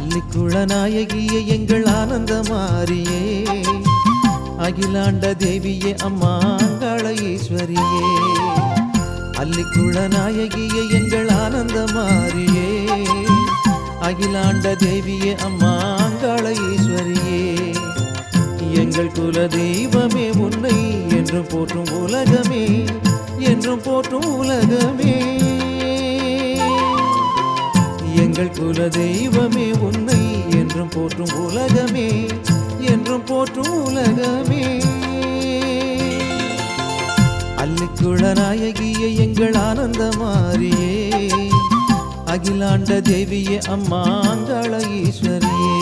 அள்ளிக்குளநாயகியே எங்கள் ஆனந்த மாரியே, அகிலாண்ட தேவியே அம்மா அங்காள ஈஸ்வரியே. அள்ளிக்குளநாயகியே எங்கள் ஆனந்த மாரியே, அகிலாண்ட தேவியே அம்மா அங்காள ஈஸ்வரியே. எங்கள் குல தெய்வமே உன்னை என்றும் போற்றும் உலகமே, என்றும் போற்றும் உலகமே. எங்கள் குல தெய்வமே உன்னை என்றும் போற்றும் உலகமே, என்றும் போற்றும் உலகமே. அள்ளிக்குளநாயகியே எங்கள் ஆனந்த மாரியே, அகிலாண்ட தேவியே அம்மா அங்காள ஈஸ்வரியே.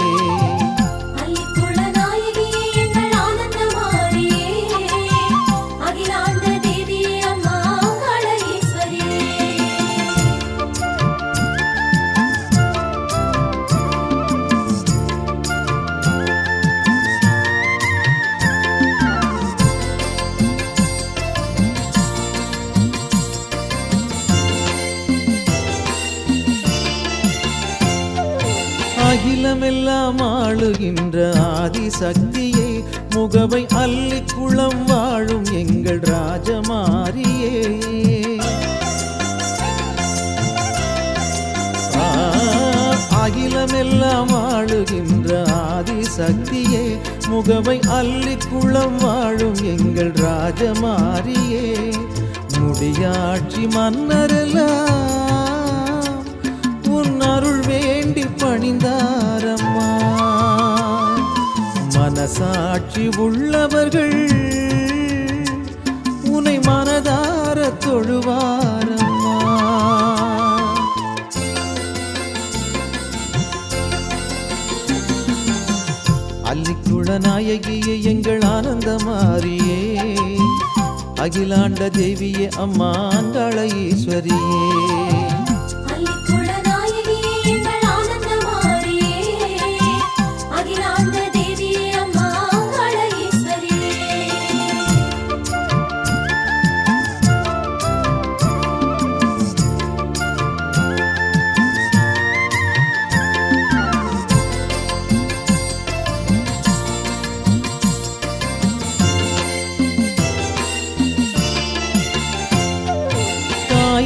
அகிலமெல்லாம் ஆளுகின்ற ஆதிசக்தியே, முகவை அள்ளிக்குளம் வாழும் எங்கள் ராஜமாரியே. அகிலமெல்லாம் ஆளுகின்ற ஆதிசக்தியே, முகவை அள்ளிக்குளம் வாழும் எங்கள் ராஜமாரியே. முடியாட்சி மன்னரெல்லாம் உன் அருள் வேண்டி பணிந்தாரம்மா. மனசாட்சி உள்ளவர்கள் உன்னை மனதார தொழுவாரம்மா. அள்ளிக்குளநாயகியே எங்கள் ஆனந்த மாரியே, அகிலாண்ட தேவியே அம்மா அங்காள ஈஸ்வரியே.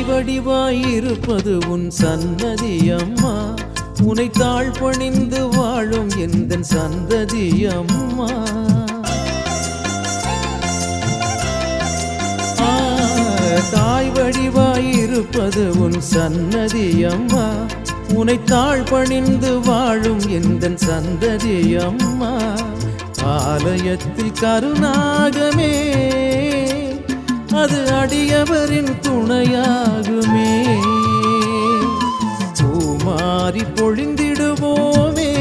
வடிவாயிருப்பது உன் சன்னதி அம்மா, உனை தாழ் பணிந்து வாழும் எந்தன் சந்ததி அம்மா. தாய் வடிவாயிருப்பது உன் சன்னதி அம்மா, உனை தாழ் பணிந்து வாழும் எந்தன் சந்ததி அம்மா. ஆலயத்தில் கருநாகமே, அது அடியவரின் துணையாகுமே. பூமாரி பொழிந்திடுவோமே,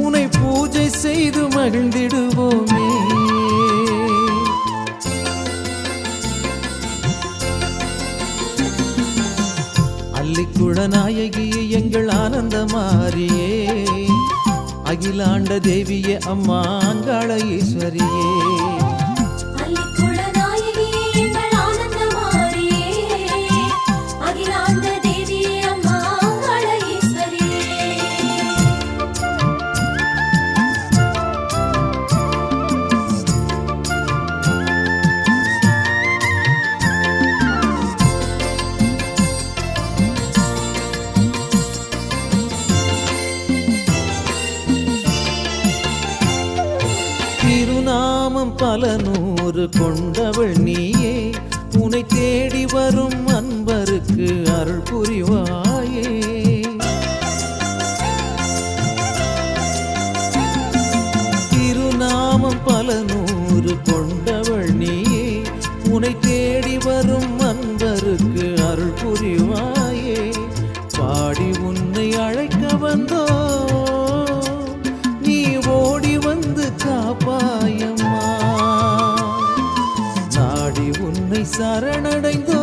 உன்னை பூஜை செய்து மகிழ்ந்திடுவோமே. அள்ளிக்குளநாயகியே எங்கள் ஆனந்த மாரியே, அகிலாண்ட தேவியே அம்மா அங்காள ஈஸ்வரியே. திருநாமம் பல நூறு கொண்டவள் நீயே, உன்னை தேடி வரும் அன்பருக்கு அருள் புரிவாயே. திருநாமம் பல நூறு கொண்டவள் நீயே, உன்னை தேடி வரும் அன்பருக்கு அருள் புரிவாயே. பாடி உன்னை அழைக்க வந்தோ, நீ ஓடி வந்து காப்பாயம்மா. நாடி உன்னை சரணடைந்தோ,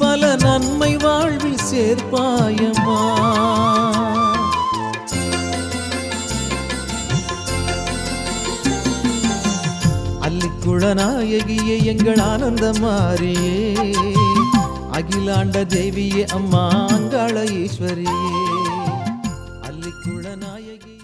பல நன்மை வாழ்வில் சேர்ப்பாயம்மா. அள்ளிக்குளநாயகியே எங்கள் ஆனந்த மாரியே, அகிலாண்ட தேவியே அம்மா அங்காள ஈஸ்வரியே அல்லிக்குள நாயகியே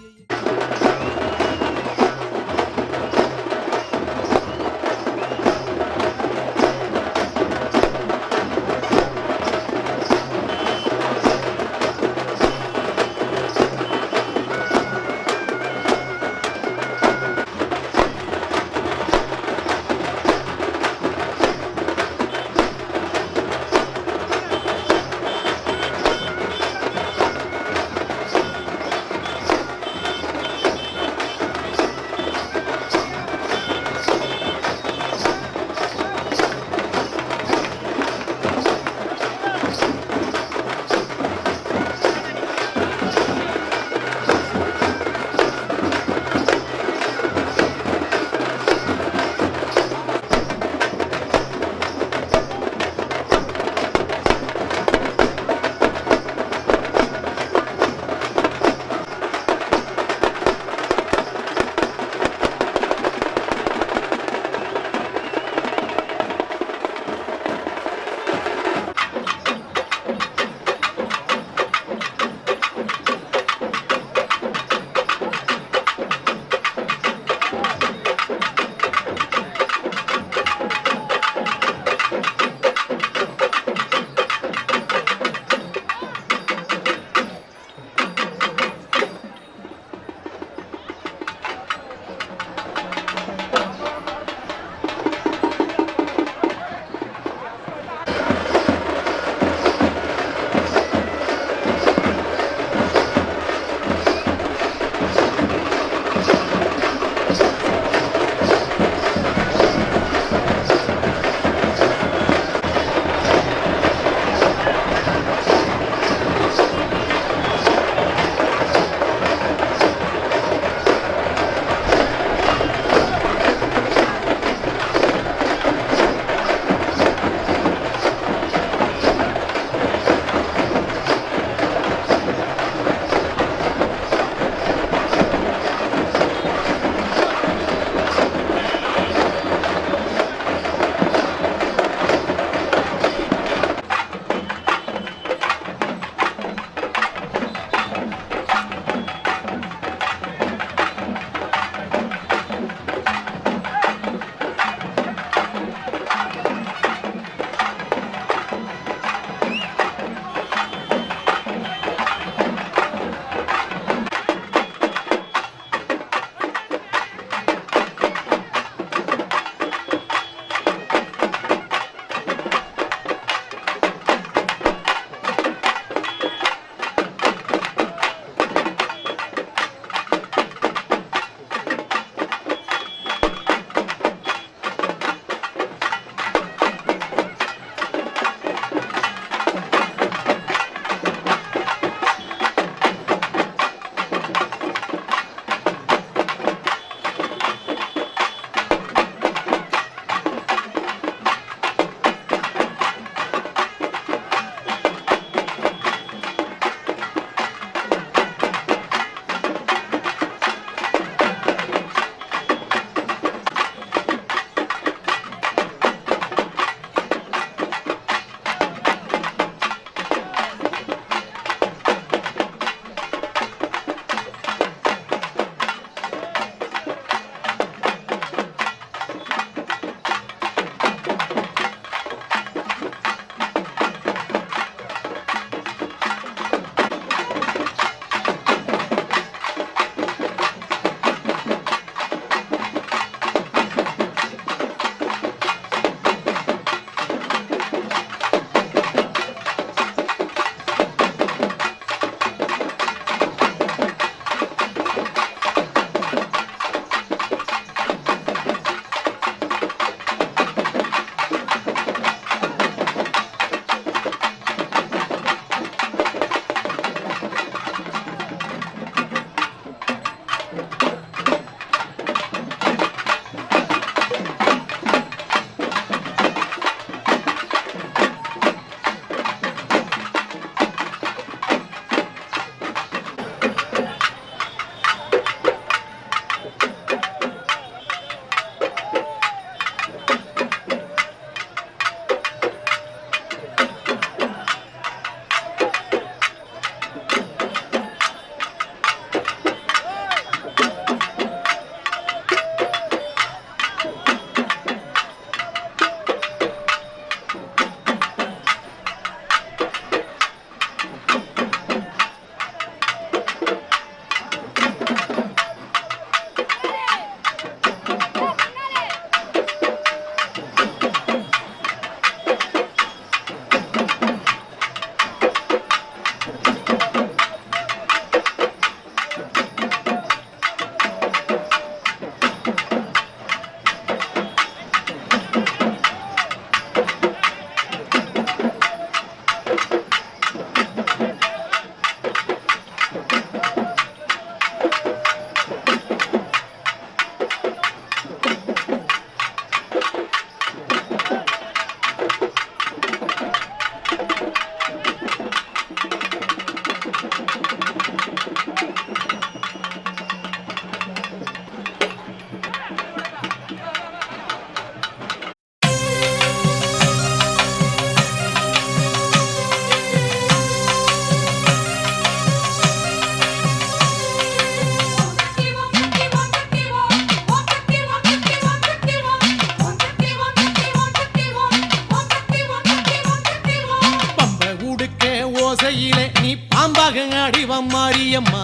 ஆடிவம் மாரியம்மா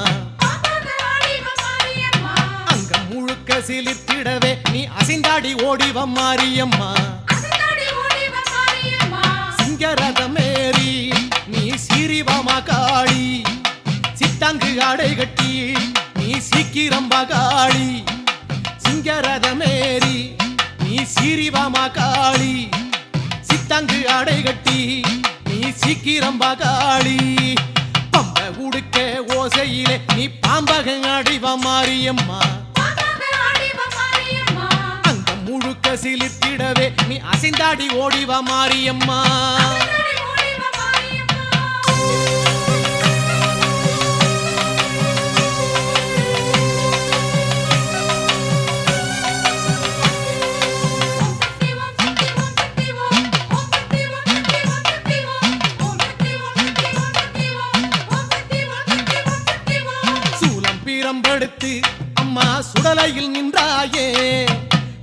அங்கம் முழுக்க சிலிர்த்திடவே நீ அசைந்தாடி ஓடிவம் மாரியம்மா சிங்கரதமேறி நீ சீரிவமா காளி சித்தாங்கு ஆடை கட்டி நீ சீக்கிரம் பகாளி சிங்கரதமேறி நீ சீரிவமா காளி சித்தாங்கு ஆடை கட்டி நீ சீக்கிரம் பகாளி பம்ப உடுக்க ஓசையிலே நீ பாம்பக ஆடிவ மாரியம்மா அங்க முழுக்க சிலிர்த்திடவே நீ அசைந்தாடி ஓடிவ மாரியம்மா பீரம்பெடுத்து அம்மா சுடலையில் நின்றாயே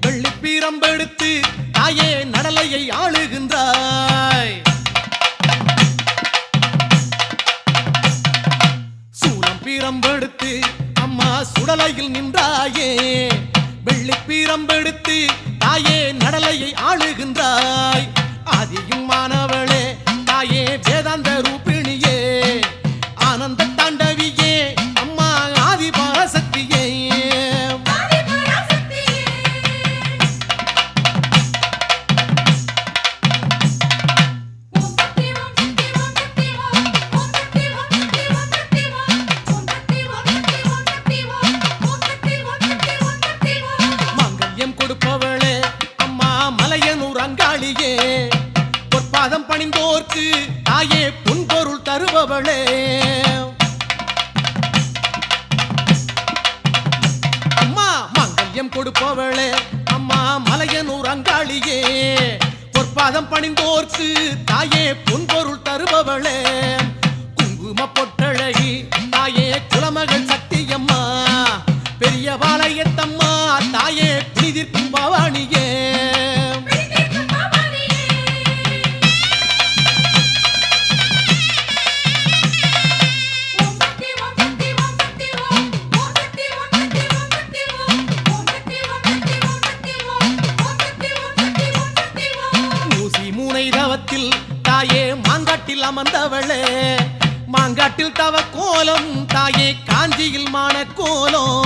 வெள்ளி பீரம்பெடுத்து தாயே நடலையை ஆளுகின்றாய் சூலம் பீரம்பெடுத்து அம்மா சுடலையில் நின்றாயே வெள்ளி பீரம்பெடுத்து தாயே நடலையை ஆளுகின்றாய் ஆதியும் மாணவளே தாயே வேதாந்த ரூபிணியே ஆனந்த தாண்டவியே கொடுப்பவளே அம்மா மலையனூர் அங்காளியே பொற்பாதம் பணிந்தோர்க்கு தாயே பொன்பொருள் தருபவளே அம்மா மங்கல்யம் கொடுப்பவளே அம்மா மலையனூர் அங்காளியே பொற்பாதம் பணிந்தோர்க்கு தாயே பொன்பொருள் தருபவளே குங்கும பொட்டழகி தாயே குலமகள் சக்தியம்மா பெரிய பாளையத்தம்மா தாயே பிரிதிர்க்கும் பவானியே ஊசி மூனை தவத்தில் தாயே மாங்காட்டில் அமர்ந்தவளே மாங்காட்டில் தவ கோலம் தாயே காஞ்சியில் மான கோலம்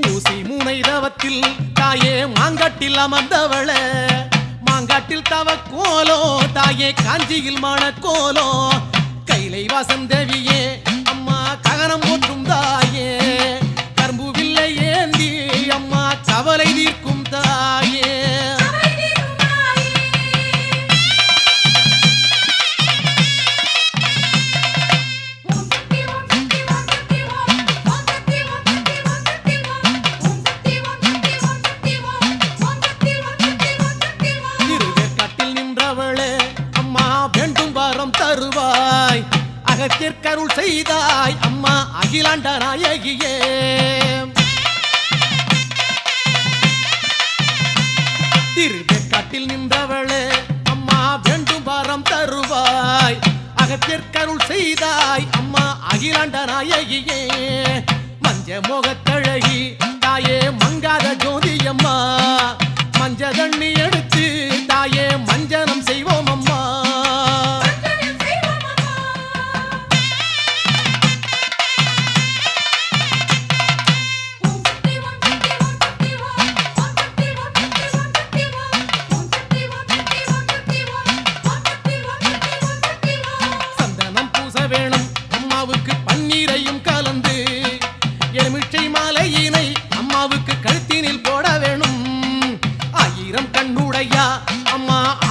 ஊசி மூனை தவத்தில் தாயே மாங்காட்டில் அமர்ந்தவளே மாங்காட்டில் தவ கோலோ தாயே காஞ்சியில் மான கோலோ கைலை வாசந்தேவியே அம்மா ககனம் போற்றும் தாயே கரும்பு வில்லை ஏந்தி அம்மா கவலை தீர்க்கும் தாயே தருவாய் அகத்திற்கருள் செய்தாய் அம்மா அகிலாண்ட நாயகியே திருவேற்காட்டில் நின்றவளே அம்மா வேண்டும் வாரம் தருவாய் அகத்திற்கருள் செய்தாய் அம்மா அகிலாண்ட நாயகியே மஞ்ச மோகத்தழகி தாயே மங்காத ஜோதியம்மா மஞ்ச தண்ணி எடுத்து தாயே மஞ்சனம் செய்வோம் அம்மா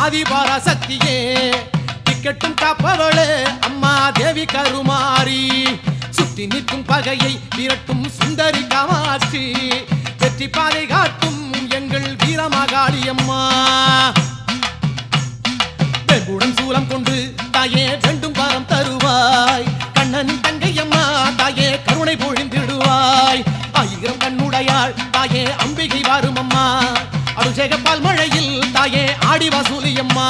ஆதிபராசக்தியே திக்கட்டும் காப்பவளே அம்மா தேவி கருமாரி சுத்தி நிற்கும் பகையை விரட்டும் சுந்தரி காமாட்சி வெற்றி பாதை காட்டும் எங்கள் வீரமாகாளி அம்மா வெண்புடன் சூலம் கொண்டு தாயே வேண்டும் வாரம் தருவாய் கண்ணன் தங்கை அம்மா தாயே கருணை பொழிந்திடுவாய் ஆயிரம் கண்ணுடையாள் தாயே அம்பிகை வாரும் அம்மா அபிஷேக பால் மழையில் தாயே ஆடி வசூலியம்மா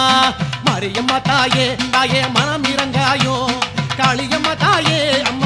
மாரியம்மா தாயே தாயே மனம் இறங்காயோ காளியம்மா தாயே அம்மா